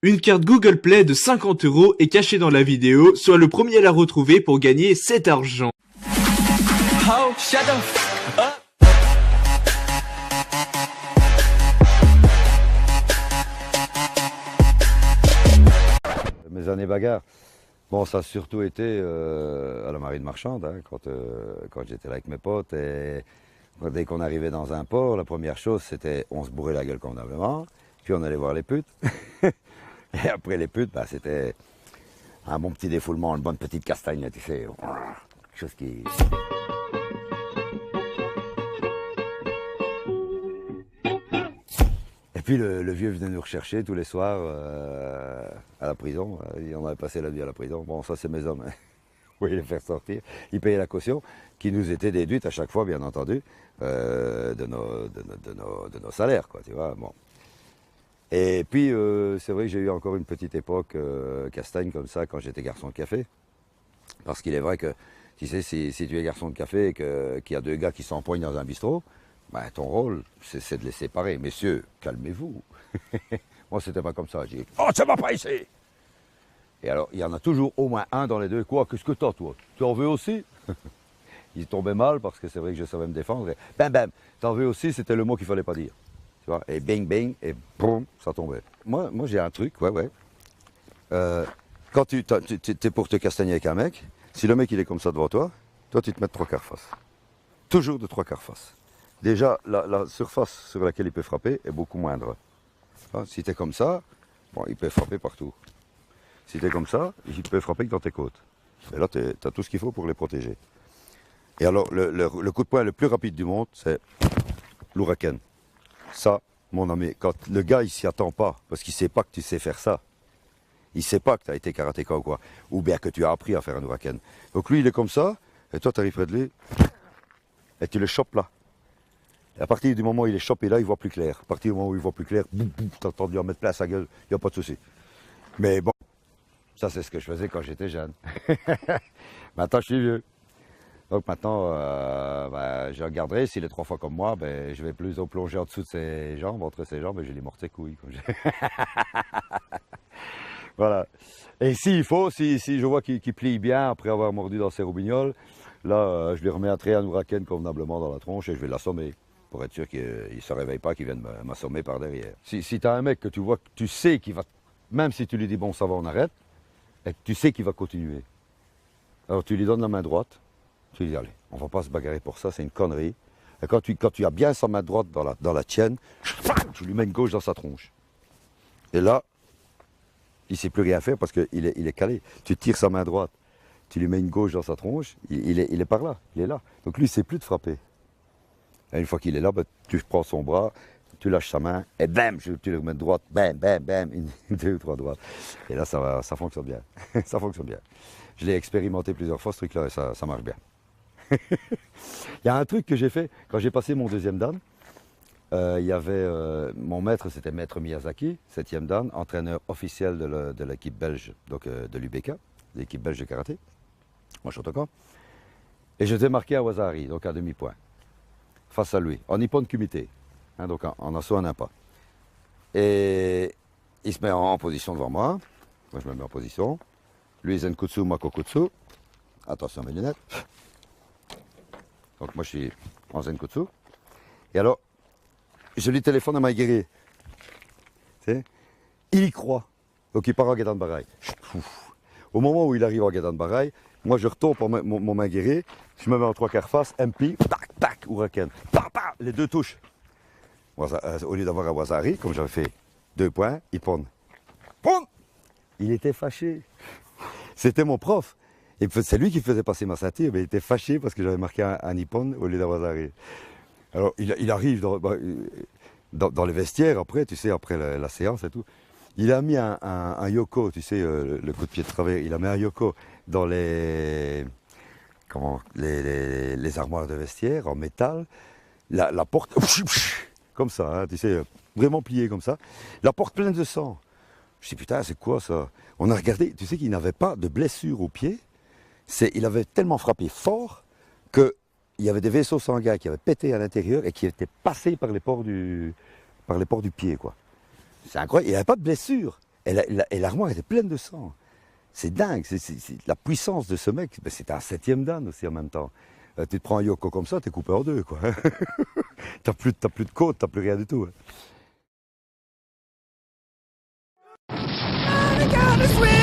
Une carte Google Play de 50 € est cachée dans la vidéo, sois le premier à la retrouver pour gagner cet argent. Oh, shut the f up. Mes années bagarres, bon, ça a surtout été à la marine marchande, hein, quand j'étais là avec mes potes. Et dès qu'on arrivait dans un port, la première chose, c'était on se bourrait la gueule convenablement, puis on allait voir les putes. Et après les putes, bah, c'était un bon petit défoulement, une bonne petite castagne, tu sais, quelque chose qui... Et puis le vieux venait nous rechercher tous les soirs à la prison. On avait passé la nuit à la prison. Bon, ça c'est mes hommes. Hein. Oui, les faire sortir. Ils payaient la caution, qui nous était déduite à chaque fois, bien entendu, de nos salaires, quoi, tu vois. Bon. Et puis, c'est vrai que j'ai eu encore une petite époque castagne comme ça quand j'étais garçon de café. Parce qu'il est vrai que, tu sais, si tu es garçon de café et qu'il y a deux gars qui s'empoignent dans un bistrot, ben, ton rôle, c'est de les séparer. Messieurs, calmez-vous. Moi, c'était pas comme ça. J'ai dit, oh, ça va pas ici. Et alors, il y en a toujours au moins un dans les deux. Quoi, qu'est-ce que t'as, toi? Tu en veux aussi? Il tombait mal parce que c'est vrai que je savais me défendre. Et bam, bam, t'en veux aussi, c'était le mot qu'il fallait pas dire. Tu vois? Et bing, bing, et boum, ça tombait. Moi j'ai un truc, ouais. Quand tu es pour te castagner avec un mec, si le mec il est comme ça devant toi, toi tu te mets de 3/4 face. Toujours de 3/4 face. Déjà, la surface sur laquelle il peut frapper est beaucoup moindre. Si tu es comme ça, bon, il peut frapper partout. Si tu es comme ça, il peut frapper que dans tes côtes. Et là, tu as tout ce qu'il faut pour les protéger. Et alors, le coup de poing le plus rapide du monde, c'est l'ouraken. Ça, mon ami, quand le gars, il s'y attend pas, parce qu'il sait pas que tu sais faire ça. Il sait pas que tu as été karatéka ou quoi. Ou bien que tu as appris à faire un ouraken. Donc lui, il est comme ça, et toi, tu arrives près de lui, et tu le chopes là. Et à partir du moment où il est chopé là, il voit plus clair. À partir du moment où il voit plus clair, boum, boum, t'as entendu en mettre plein à sa gueule, il n'y a pas de souci. Mais bon, ça c'est ce que je faisais quand j'étais jeune. Maintenant, je suis vieux. Donc maintenant, je regarderai, s'il est 3 fois comme moi, ben, je vais plus au plonger en dessous de ses jambes, entre ses jambes, et je vais lui mordre ses couilles. Comme voilà. Et s'il faut, si je vois qu'il plie bien après avoir mordu dans ses roubignoles, là, je lui remettrai un ouraken convenablement dans la tronche et je vais l'assommer. Pour être sûr qu'il ne se réveille pas, qu'il vienne m'assommer par derrière. Si tu as un mec que tu vois, que tu sais qu'il va, même si tu lui dis bon ça va on arrête, et que tu sais qu'il va continuer. Alors tu lui donnes la main droite, tu lui dis allez, on va pas se bagarrer pour ça, c'est une connerie. Et quand tu as bien sa main droite dans la tienne, tu lui mets une gauche dans sa tronche. Et là, il ne sait plus rien faire parce qu'il est calé. Tu tires sa main droite, tu lui mets une gauche dans sa tronche, il est par là, il est là. Donc lui il ne sait plus de frapper. Et une fois qu'il est là, tu prends son bras, tu lâches sa main, et bam, tu le remets de droite, bam, bam, bam, une, deux ou trois droites. Et là, ça fonctionne bien. Ça fonctionne bien. Je l'ai expérimenté plusieurs fois, ce truc-là, et ça marche bien. Il y a un truc que j'ai fait, quand j'ai passé mon 2e dan, il y avait, mon maître, c'était Maître Miyazaki, 7e dan, entraîneur officiel de l'équipe belge, donc de l'UBK, l'équipe belge de karaté, moi Shotokan. Et j'étais marqué à Wasari, donc à demi-point. Face à lui, en nippon kumite, hein, donc en assaut, en impas. Et il se met en position devant moi, moi je me mets en position, lui Zenkutsu, Makokutsu, attention mes lunettes, donc moi je suis en Zenkutsu, et alors je lui téléphone à Maïguéré, il y croit, donc il part en Gedan Barai. Au moment où il arrive en Gedan Barai, moi je retombe pour mon Maïguéré, je me mets en 3/4 face, MP, tac, tac, ouraken, tac, tac, les deux touches. Au lieu d'avoir un Wasari, comme j'avais fait 2 points, il pond. Pond. Il était fâché. C'était mon prof. Et c'est lui qui faisait passer ma ceinture, mais il était fâché parce que j'avais marqué un nippon au lieu d'un Wasari. Alors il arrive dans les vestiaires après, tu sais, après la séance et tout. Il a mis un yoko, tu sais, le coup de pied de travers, il a mis un yoko dans les armoires de vestiaire en métal, la porte, comme ça, hein, tu sais, vraiment pliée comme ça, la porte pleine de sang. Je dis putain, c'est quoi ça? On a regardé, tu sais qu'il n'avait pas de blessure au pied, il avait tellement frappé fort qu'il y avait des vaisseaux sanguins qui avaient pété à l'intérieur et qui étaient passés par les pores du pied, quoi. C'est incroyable, il n'y avait pas de blessure. Et l'armoire était pleine de sang. C'est dingue, la puissance de ce mec. Ben, c'était un 7e dan aussi en même temps. Tu te prends un Yoko comme ça, t'es coupé en deux, quoi. T'as plus de côte, t'as plus rien du tout. I gotta swim.